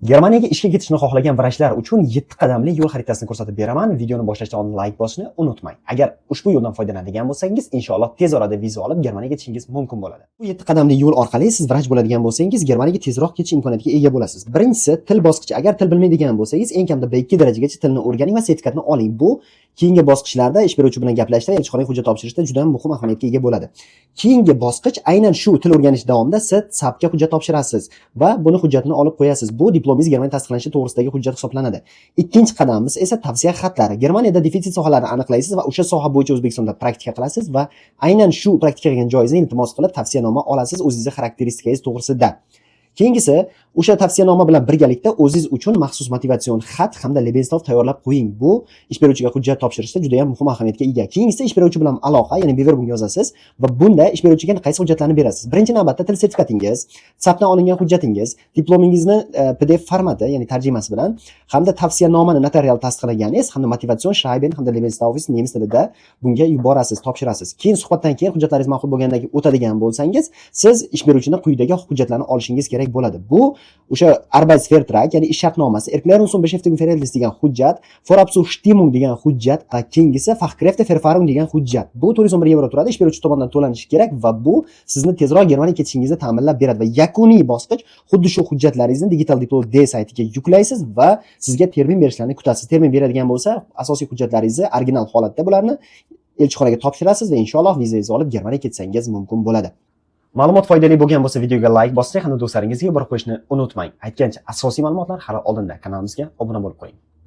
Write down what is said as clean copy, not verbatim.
Germaniyaga ishga ketishni xohlagan vrachlar uchun 7 qadamli yo'l xaritasini ko'rsatib beraman. Videoni boshlashdan oldin like bosishni unutmang. Agar ushbu yo'ldan foydalanadigan bo'lsangiz, inshaalloh tez orada viza olib Germaniyaga ketishingiz mumkin bo'ladi. Bu 7 qadamli yo'l orqali siz vrach bo'ladigan bo'lsangiz, Germaniyaga tezroq ketish imkoniyatiga ega bo'lasiz. Birinchisi, til bosqichi. Agar til bilmaydigan bo'lsangiz, eng kamida B2 darajagacha tilni o'rganing va sertifikatni oling. Bu keyingi bosqichlarda ish beruvchi bilan gaplashishda, elchixonaga hujjat topshirishda juda ham muhim ahamiyatga ega bo'ladi. Keyingi bosqich aynan shu til o'rganish davomida siz SAPga hujjat topshirasiz va buni hujjatini olib qo'yasiz. Bu diplomingiz Germaniyada tasdiqlanishi to'g'risidagi hujjat hisoblanadi. Ikkinchi qadamimiz esa tavsiya xatlari. Germaniyada defitsit sohalarini aniqlaysiz va o'sha soha bo'yicha O'zbekistonda praktika qilasiz va aynan shu praktika qilgan joyingizni iltimos qilib tavsiyanoma olasiz o'zingizning xarakteristikangiz to'g'risida. Keyingisi, o'sha tavsiyanoma bilan birgalikda o'zingiz uchun maxsus motivatsion xat hamda Lebenslauf tayyorlab qo'ying. Bu ish beruvchiga hujjat topshirishda juda ham muhim ahamiyatga ega. Keyingisi ish beruvchi bilan aloqa, ya'ni Bewerbung yozasiz va bunda ish beruvchiga qaysi hujjatlarni berasiz? Birinchi navbatda til sertifikatingiz, SAPdan olingan hujjatingiz, diplomingizni PDF formati, ya'ni tarjimasi bilan hamda tavsiyanomani notarial tasdiqlaganingiz hamda motivatsion schreiben hamda Lebenslauf nemis tilida bunga yuborasiz, topshirasiz. Keyin suhbatdan keyin hujjatlaringiz ma'qul bo'lgandan keyin o'tadigan bo'lsangiz, siz ish beruvchidan quyidagi hujjatlarni olishingiz kerak bo'ladi. Bu o'sha Arbeitsvertrag, ya'ni ish shartnomasi, Erklärung zum Beschäftigungsverhältnis degan hujjat, Vorabzustimmung degan hujjat va keyingisi Fachkräfteverfahrung degan hujjat. Bu 401 yevro turadi, ish beruvchi tomonidan to'lanishi kerak va bu sizni tezroq Germaniyaga ketishingizni ta'minlab beradi va yakuniy bosqich xuddi shu hujjatlaringizni Digital Diplom D saytiga yuklaysiz va sizga termin berishlarini kutasiz. Termin beradigan bo'lsa, asosiy hujjatlaringizni original holatda bularni elchixonaga topshirasiz va inshaalloh vizangizni olib Germaniyaga ketsangiz mumkin bo'ladi. Ma'lumot foydali bo'lgan bo'lsa videoga like bosing, hamda do'stlaringizga yuborib qo'yishni unutmang. Aytgancha, asosiy ma'lumotlar hali oldinda. Kanalimizga obuna bo'lib qo'ying.